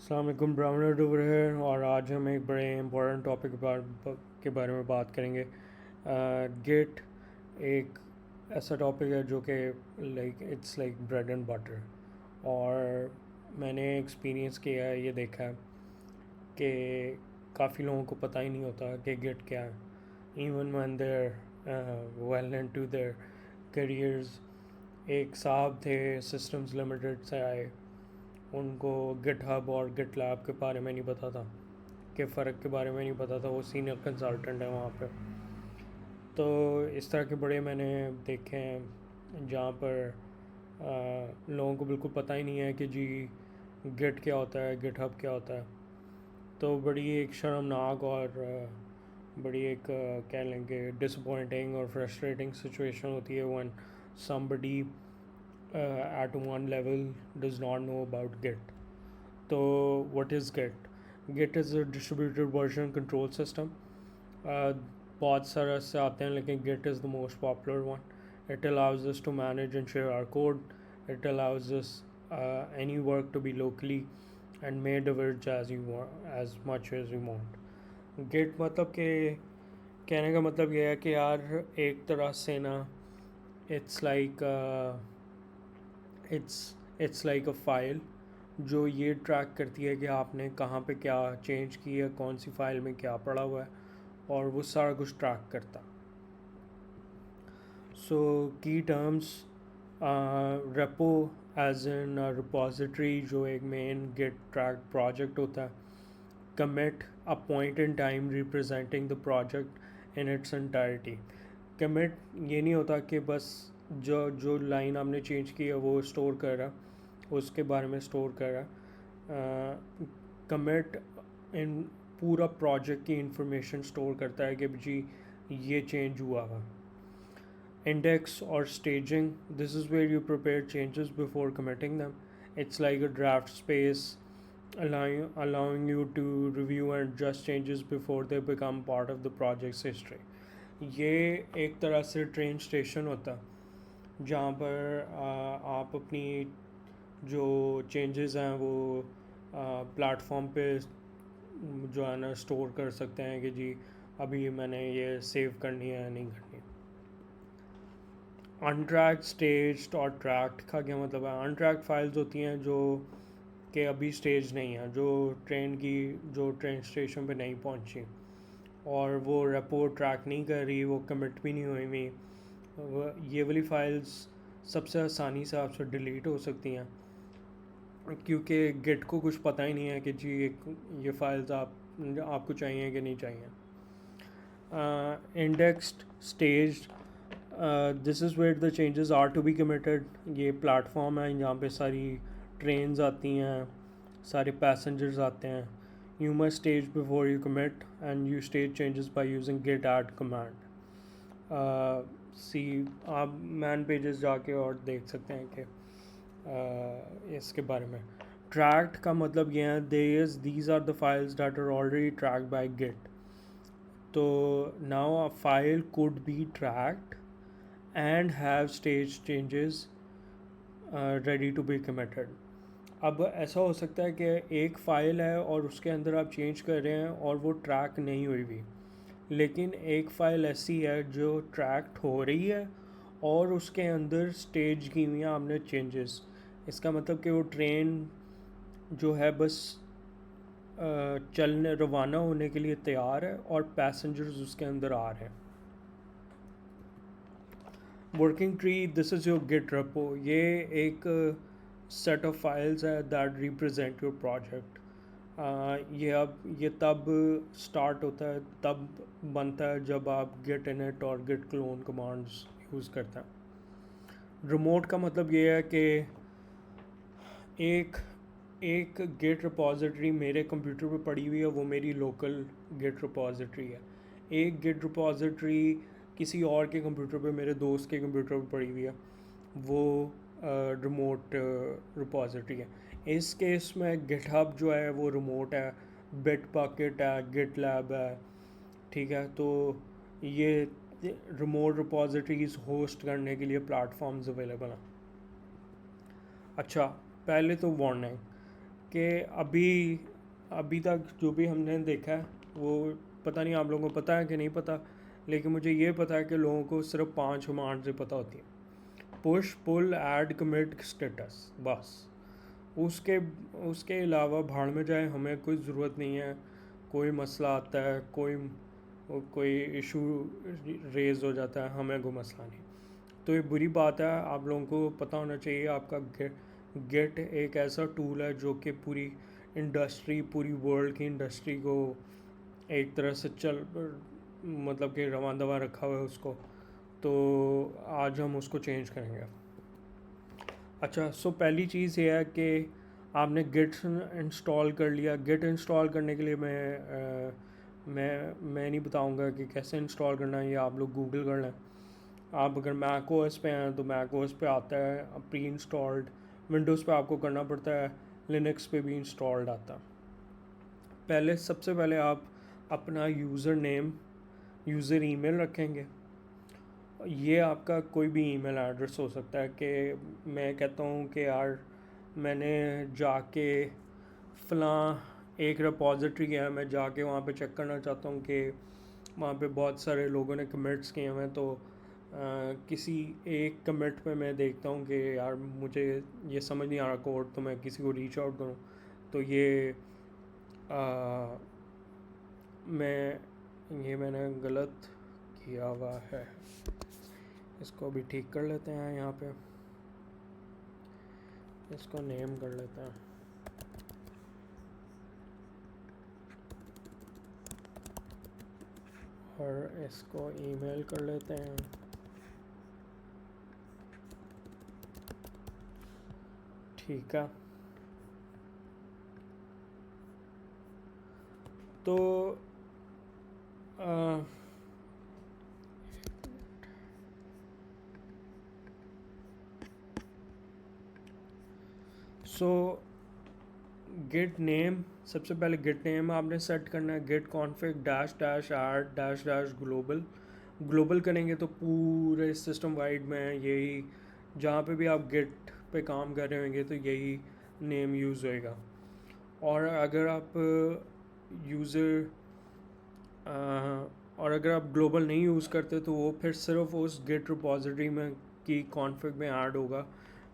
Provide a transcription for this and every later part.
अस्सलाम वालेकुम, ब्राह्मण डूबर है और आज हम एक बड़े इम्पोर्टेंट टॉपिक के बारे में बात करेंगे। गिट एक ऐसा टॉपिक है जो कि it's like bread and butter. और मैंने एक्सपीरियंस किया है, ये देखा है कि काफ़ी लोगों को पता ही नहीं होता कि गिट क्या है। Even when they're well into their careers. एक साहब थे, सिस्टम्स लिमिटेड से आए, उनको गिटहब और गिटलैब के बारे में नहीं पता था, के फ़र्क के बारे में नहीं पता था। वो सीनियर कंसल्टेंट है वहाँ पे। तो इस तरह के बड़े मैंने देखे हैं जहाँ पर लोगों को बिल्कुल पता ही नहीं है कि जी गिट क्या होता है, गिटहब क्या होता है। तो बड़ी एक शर्मनाक और बड़ी एक कह लेंगे डिसअपॉइंटिंग और फ्रस्ट्रेटिंग सिचुएशन होती है one somebody at one level does not know about Git. तो what is Git? Git is a distributed version control system. बहुत सारे से आते हैं लेकिन Git is the most popular one. It allows us to manage and share our code. It allows us any work to be locally and made diverge as you want, as much as you want. Git मतलब कि कहने का मतलब ये है कि यार एक तरह से ना it's like it's like a file जो ये ट्रैक करती है कि आपने कहाँ पे क्या चेंज की है, कौन सी फाइल में क्या पड़ा हुआ है, और वो सारा कुछ ट्रैक करता। So key terms, repo as in repository जो एक मेन गिट ट्रैक प्रोजेक्ट होता है। Commit a point in time representing the project in its entirety. Commit ये नहीं होता कि बस जो जो लाइन आपने चेंज की है वो स्टोर कर रहा, उसके बारे में स्टोर कर रहा। कमिट इन पूरा प्रोजेक्ट की इंफॉर्मेशन स्टोर करता है कि जी ये चेंज हुआ हुआ। इंडेक्स और staging, this is where you prepare changes before committing them. It's like a draft space allowing you to review and adjust changes before they become part of the project's history. ये एक तरह से train station होता है जहाँ पर आप अपनी जो चेंजेस हैं वो प्लेटफॉर्म पे जो है ना स्टोर कर सकते हैं कि जी अभी मैंने ये सेव करनी है या नहीं करनी। अनट्रैक्ड, स्टेज्ड और ट्रैक्ड का क्या मतलब है? अनट्रैक्ड फाइल्स होती हैं जो कि अभी स्टेज नहीं है, जो ट्रेन स्टेशन पे नहीं पहुंची और वो रिपोर्ट ट्रैक नहीं कर रही, वो कमिट भी नहीं हुई हुई। ये वाली फाइल्स सबसे आसानी से आपसे डिलीट हो सकती हैं क्योंकि गिट को कुछ पता ही नहीं है कि जी ये फाइल्स आपको चाहिए कि नहीं चाहिए। Indexed, staged, this is where the changes are to be committed. ये प्लेटफॉर्म है जहाँ पे सारी ट्रेन्स आती हैं, सारे पैसेंजर्स आते हैं। You must stage before you commit and you stage changes by using git add command. See आप मैन पेजेस जाके और देख सकते हैं कि इसके बारे में। ट्रैक्ड का मतलब ये है these are the files that are already tracked by git. तो now a file could be tracked and have stage changes ready to be committed. अब ऐसा हो सकता है कि एक फ़ाइल है और उसके अंदर आप चेंज कर रहे हैं और वो ट्रैक नहीं हुई हुई, लेकिन एक फ़ाइल ऐसी है जो ट्रैक्ट हो रही है और उसके अंदर स्टेज की हुई हैं आपने चेंजेस। इसका मतलब कि वो ट्रेन जो है बस चलने रवाना होने के लिए तैयार है और पैसेंजर्स उसके अंदर आ रहे हैं। Working tree, this is your Git repo. ये एक सेट ऑफ फाइल्स है दैट रिप्रेजेंट योर प्रोजेक्ट। ये तब स्टार्ट होता है, तब बनता है जब आप गिट इनिट और गिट क्लोन कमांड्स यूज़ करते हैं। रिमोट का मतलब ये है कि एक एक गिट रिपॉजिटरी मेरे कंप्यूटर पे पड़ी हुई है, वो मेरी लोकल गिट रिपॉजिटरी है। एक गिट रिपॉजिटरी किसी और के कंप्यूटर पे, मेरे दोस्त के कंप्यूटर पे पड़ी हुई है, वो रिमोट रिपॉजिटरी है। इस केस में गिटहब जो है वो रिमोट है, बिट बकेट है, गिट लैब है, ठीक है। तो ये रिमोट रिपॉजिटरीज होस्ट करने के लिए प्लेटफॉर्म्स अवेलेबल हैं। अच्छा, पहले तो वार्निंग कि अभी अभी तक जो भी हमने देखा है वो, पता नहीं आप लोगों को पता है कि नहीं पता, लेकिन मुझे ये पता है कि लोगों को सिर्फ 5 कमांड से पता होती है: पुश, पुल, ऐड, कमिट, स्टेटस, बस। उसके उसके अलावा भाड़ में जाए, हमें कोई ज़रूरत नहीं है। कोई मसला आता है, कोई इशू रेज हो जाता है, हमें कोई मसला नहीं। तो ये बुरी बात है, आप लोगों को पता होना चाहिए। आपका गेट एक ऐसा टूल है जो कि पूरी इंडस्ट्री, पूरी वर्ल्ड की इंडस्ट्री को एक तरह से मतलब कि रवां दवा रखा हुआ है उसको। तो आज हम उसको चेंज करेंगे। अच्छा, सो पहली चीज़ ये है कि आपने गिट इंस्टॉल कर लिया। गिट इंस्टॉल करने के लिए मैं नहीं बताऊंगा कि कैसे इंस्टॉल करना है, ये आप लोग गूगल कर लें। आप अगर मैक ओएस पे हैं तो मैक ओएस पे आता है प्री इंस्टॉल्ड, विंडोज़ पे आपको करना पड़ता है, लिनक्स पे भी इंस्टॉल्ड आता है। सबसे पहले आप अपना यूज़र नेम, यूज़र ईमेल रखेंगे। ये आपका कोई भी ईमेल एड्रेस हो सकता है कि मैं कहता हूँ कि यार मैंने जाके फ़लाँ एक रिपॉजिटरी है, मैं जाके वहाँ पे चेक करना चाहता हूँ कि वहाँ पे बहुत सारे लोगों ने कमिट्स किए हुए हैं, तो किसी एक कमिट पे मैं देखता हूँ कि यार मुझे ये समझ नहीं आ रहा कोड, तो मैं किसी को रीच आउट करूँ। तो आ, मैंने गलत किया हुआ है, इसको भी ठीक कर लेते हैं। यहाँ पे इसको नेम कर लेते हैं और इसको ईमेल कर लेते हैं। ठीक है, तो सो गिट नेम, सबसे पहले गिट नेम आपने सेट करना है। Git config dash dash add dash dash global. Global करेंगे तो पूरे सिस्टम वाइड में यही, जहाँ पे भी आप गिट पे काम कर रहे होंगे तो यही नेम यूज़ होएगा। और अगर आप यूज़र और अगर आप ग्लोबल नहीं यूज़ करते तो वो फिर सिर्फ उस गिट रिपॉजिटरी में की कॉन्फ़िग में ऐड होगा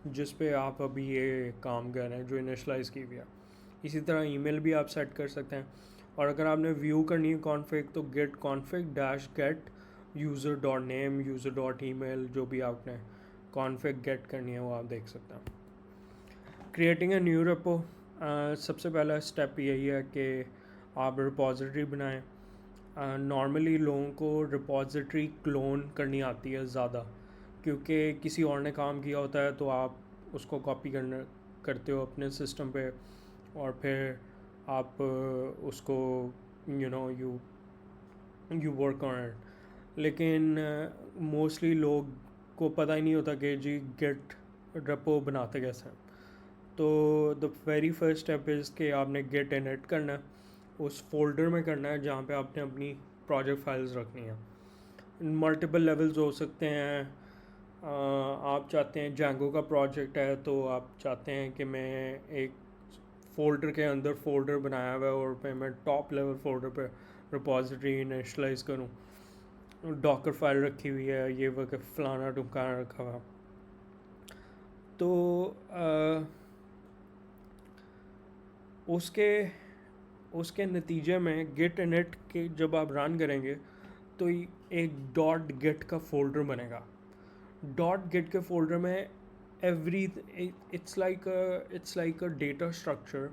जिस पे आप अभी ये काम कर रहे हैं, जो इनिशलाइज़ की हुई है। इसी तरह ईमेल भी आप सेट कर सकते हैं। और अगर आपने व्यू करनी है कॉन्फ़िग तो Git config dash get user dot name, user dot email, जो भी आपने कॉन्फ़िग गेट करनी है वो आप देख सकते हैं। क्रिएटिंग ए न्यू रेपो, सबसे पहला स्टेप यही है कि आप रिपॉजिटरी बनाएं। नॉर्मली लोगों को रिपॉजिटरी क्लोन करनी आती है ज़्यादा, क्योंकि किसी और ने काम किया होता है तो आप उसको कॉपी करते हो अपने सिस्टम पे, और फिर आप उसको यू वर्क ऑन इट। लेकिन मोस्टली लोग को पता ही नहीं होता कि जी गेट रेपो बनाते कैसे हैं। तो the very first step is कि आपने गेट इनिट करना है, उस फोल्डर में करना है जहाँ पे आपने अपनी प्रोजेक्ट फाइल्स रखनी है। मल्टीपल लेवल्स हो सकते हैं। आप चाहते हैं जैंगो का प्रोजेक्ट है तो आप चाहते हैं कि मैं एक फ़ोल्डर के अंदर फ़ोल्डर बनाया हुआ है और पे मैं टॉप लेवल फ़ोल्डर पे रिपॉजिटरी इनिशलाइज करूँ, डॉकर फाइल रखी हुई है, ये वह फलाना ढुमकाना रखा हुआ। तो उसके उसके नतीजे में गिट इनिट के जब आप रन करेंगे तो एक डॉट गिट का फोल्डर बनेगा। डॉट गिट के फोल्डर में every it's like a data structure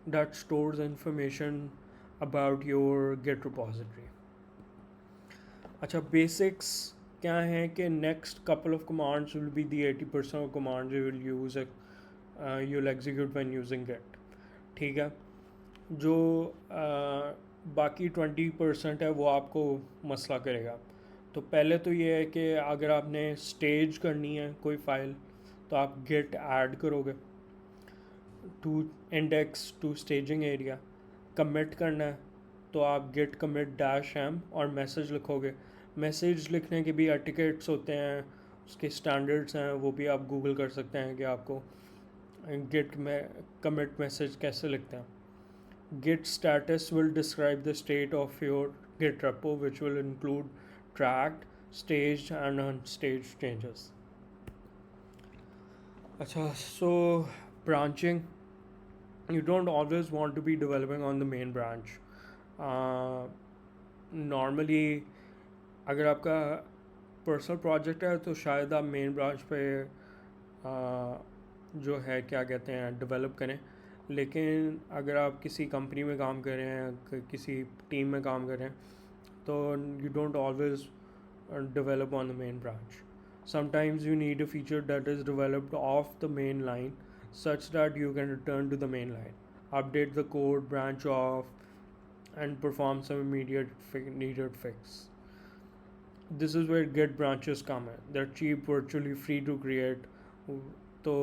that stores information about your git repository. अच्छा, बेसिक्स क्या हैं कि next couple of commands will be the 80% of commands you will use you'll execute when using git। ठीक है, जो बाकी 20% है वो आपको मसला करेगा। तो पहले तो ये है कि अगर आपने स्टेज करनी है कोई फ़ाइल तो आप गेट ऐड करोगे to index to staging area. Commit करना है तो आप गेट कमिट डैश एम और मैसेज लिखोगे। मैसेज लिखने के भी एटिकेट्स होते हैं, उसके स्टैंडर्ड्स हैं, वो भी आप गूगल कर सकते हैं कि आपको गिट में कमिट मैसेज कैसे लिखते हैं। Git status will describe the state of your Git repo which will include tracked, staged and unstaged changes. अच्छा, so branching, you don't always want to be developing on the main branch. Normally अगर आपका personal project है तो शायद आप main branch पे जो है क्या कहते हैं डेवलप करें, लेकिन अगर आप किसी कंपनी में काम कर रहे हैं, किसी टीम में काम कर रहे हैं, तो you don't always develop on the main branch. Sometimes you need a feature that is developed off the main line such that you can return to the main line, update the code, branch off, and perform some immediate needed fix. This is where Git branches come in. They're cheap, virtually free to create. तो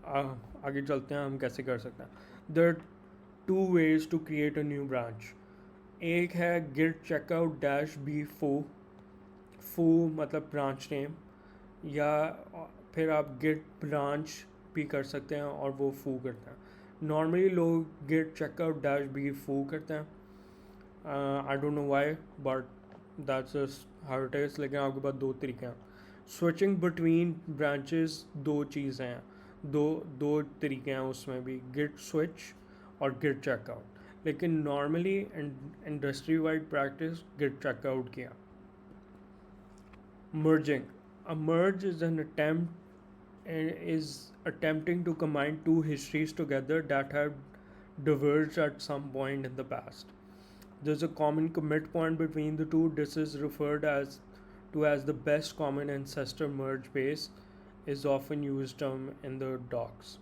आगे चलते हैं हम कैसे कर सकते हैं. There are two ways to create a new branch. एक है git checkout dash b foo. फू मतलब ब्रांच नेम, या फिर आप गिट ब्रांच भी कर सकते हैं और वो फू करते हैं. नॉर्मली लोग गिट चेकआउट डैश बी फू करते हैं. I don't know why but that's just how it is. लेकिन आपके पास दो तरीके हैं. स्विचिंग बिटवीन ब्रांचेस दो चीज़ें हैं, दो तरीके हैं उसमें भी, गिट स्विच और गिट चेकआउट. लेकिन normally industry wide practice Git checkout किया. Merging. A merge is attempting to combine two histories together that have diverged at some point in the past. There's a common commit point between the two. This is referred as the best common ancestor. Merge base is often used term in the docs.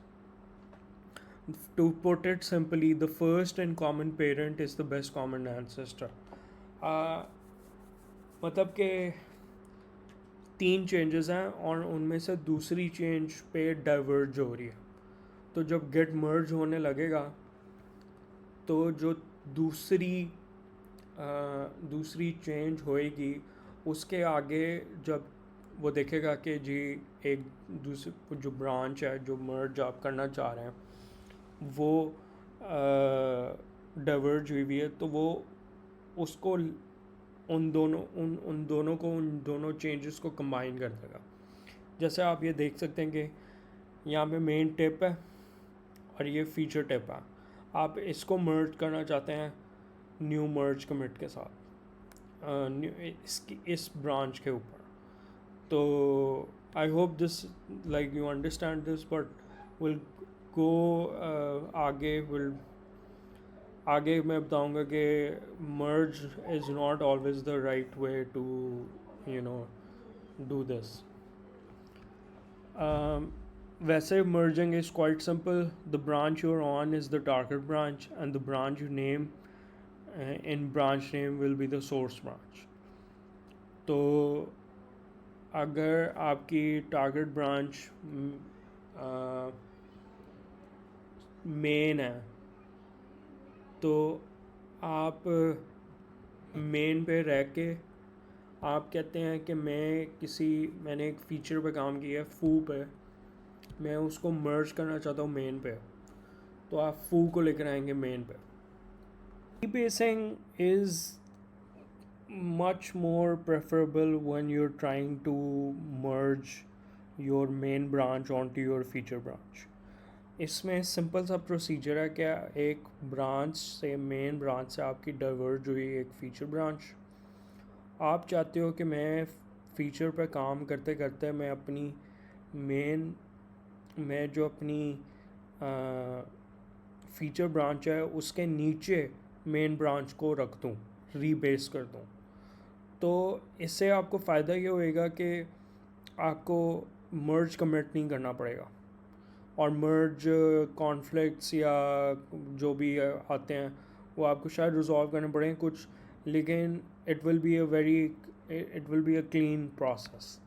To put it simply, the first and common parent is the best common ancestor. मतलब कि 3 changes हैं और उनमें से दूसरी change पे diverge हो रही है. तो जब गेट मर्ज होने लगेगा तो जो दूसरी चेंज होएगी उसके आगे जब वो देखेगा कि जी एक दूसरी जो ब्रांच है जो मर्ज आप करना चाह रहे हैं वो डाइवर्ज हुई है, तो वो उसको उन दोनों चेंजेस को कंबाइन कर देगा. जैसे आप ये देख सकते हैं कि यहाँ पे मेन टिप है और ये फीचर टिप है. आप इसको मर्ज करना चाहते हैं न्यू मर्ज कमिट के साथ, इस ब्रांच के ऊपर. तो I hope this like you understand this, but will go आगे मैं बताऊंगा कि merge is not always the right way to do this. वैसे merging is quite simple. The branch you're on is the target branch and the branch you name in branch name will be the source branch. तो अगर आपकी target branch main है तो आप main पे रह के आप कहते हैं कि मैंने एक फ़ीचर पे काम किया है फू पे, मैं उसको मर्ज करना चाहता हूँ मेन पे, तो आप फू को लेकर आएंगे मेन पे. Rebasing is much more preferable when you're trying to merge your main branch onto your feature branch. इसमें सिंपल सा प्रोसीजर है कि एक ब्रांच से मेन ब्रांच से आपकी डाइवर्ज हुई एक फ़ीचर ब्रांच. आप चाहते हो कि मैं फ़ीचर पर काम करते करते मैं जो अपनी फ़ीचर ब्रांच है उसके नीचे मेन ब्रांच को रख दूँ, रीबेस कर दूँ. तो इससे आपको फ़ायदा ये होएगा कि आपको मर्ज कमिट नहीं करना पड़ेगा, और मर्ज कॉन्फ्लिक्ट्स या जो भी आते हैं वो आपको शायद रिजॉल्व करने पड़ेंगे कुछ, लेकिन it will be a clean process.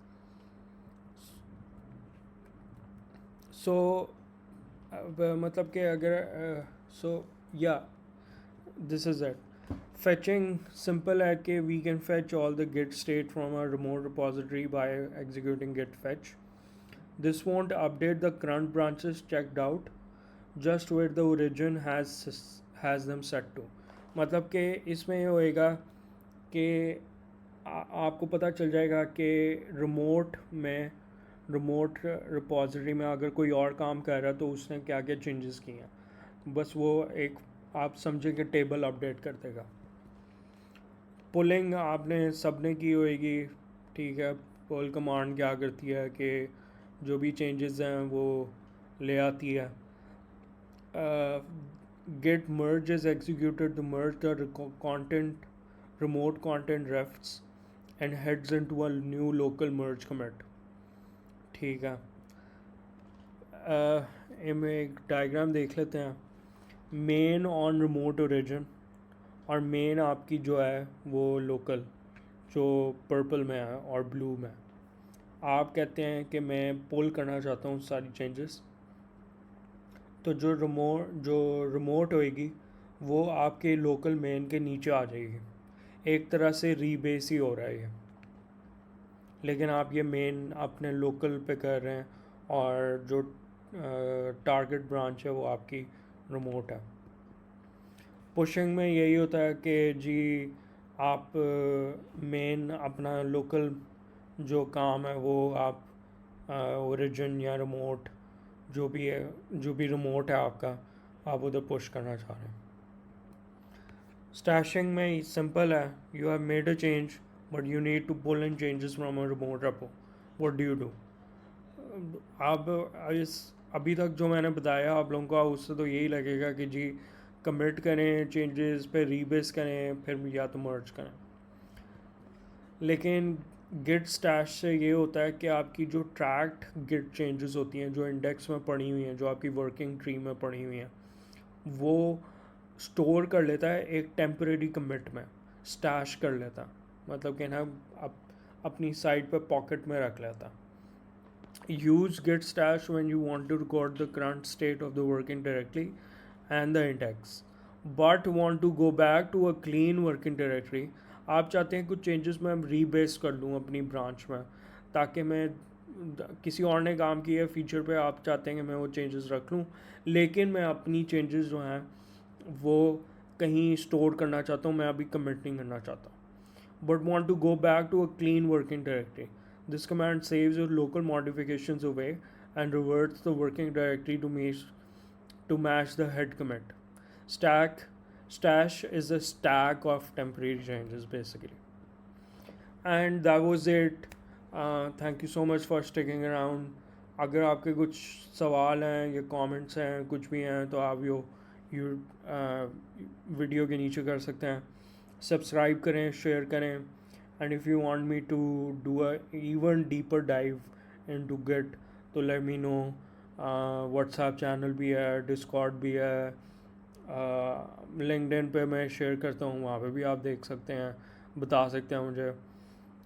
So मतलब कि अगर this is it. Fetching simple है कि we can fetch all the git state from a remote repository by executing git fetch. This won't update the current branches checked out, just where the origin has them set to. मतलब कि इसमें ये होएगा कि आपको पता चल जाएगा कि रिमोट रिपॉजिटरी में अगर कोई और काम कर रहा है तो उसने क्या क्या चेंजेस किए हैं, बस वो एक आप समझे कि टेबल अपडेट कर देगा। पुलिंग आपने सबने की होएगी, ठीक है। पुल कमांड क्या करती है कि जो भी चेंजेस हैं वो ले आती है। Git merge is executed to merge the content remote content refs and heads into a new local merge commit, ठीक है। इनमें एक डायग्राम देख लेते हैं। मेन ऑन रिमोट ओरिजिन और मेन आपकी जो है वो लोकल, जो पर्पल में है और ब्लू में। आप कहते हैं कि मैं पुल करना चाहता हूँ सारी चेंजेस, तो जो रिमोट होएगी वो आपके लोकल मेन के नीचे आ जाएगी। एक तरह से रीबेस ही हो रहा है ये, लेकिन आप ये मेन अपने लोकल पे कर रहे हैं और जो टारगेट ब्रांच है वो आपकी रिमोट है। पुशिंग में यही होता है कि जी आप मेन अपना लोकल जो काम है वो आप ओरिजिन या रिमोट जो भी है, जो भी रिमोट है आपका, आप उधर पुश करना चाह रहे हैं। स्टैशिंग में सिंपल है, you have made a change but you need to pull in changes from a remote repo, what do you do. अब इस अभी तक जो मैंने बताया आप लोगों को, उससे तो यही लगेगा कि जी कमिट करें चेंजेस पे, रीबेस करें, फिर या तो मर्ज करें। लेकिन गिट स्टैश से ये होता है कि आपकी जो ट्रैक्ड गिट चेंजेस होती हैं, जो इंडेक्स में पड़ी हुई हैं, जो आपकी वर्किंग ट्री में पड़ी हुई हैं, वो स्टोर कर लेता है एक टेम्परेरी कमिट में, स्टैश कर लेता है, मतलब कि ना अपनी साइड पे पॉकेट में रख लेता। Use git stash when you want to record the current state of the working directory and the index, but want to go back to a clean working directory। आप चाहते हैं कुछ चेंजेस मैं rebase कर लूँ अपनी ब्रांच में, ताकि मैं किसी और ने काम किया फीचर पे, आप चाहते हैं कि मैं वो चेंजेस रख लूँ, लेकिन मैं अपनी चेंजेस जो हैं वो कहीं स्टोर करना चाहता हूँ, मैं अभी कमिट नहीं करना चाहता, but want to go back to a clean working directory। This command saves your local modifications away and reverts the working directory to match the head commit. Stash is a stack of temporary changes basically. And that was it. Thank you so much for sticking around. अगर आपके कुछ सवाल हैं या comments हैं कुछ भी हैं तो आप यू वीडियो के नीचे कर सकते हैं। सब्सक्राइब करें, शेयर करें, and if you want me to do a even deeper dive into git तो let me know. WhatsApp channel भी है, डिस्कॉर्ड भी है, लिंक्डइन पे मैं शेयर करता हूँ, वहाँ पे भी आप देख सकते हैं, बता सकते हैं मुझे।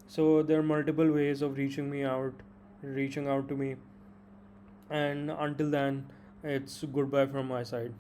So there are multiple ways of reaching out to me, and until then, it's goodbye from my side.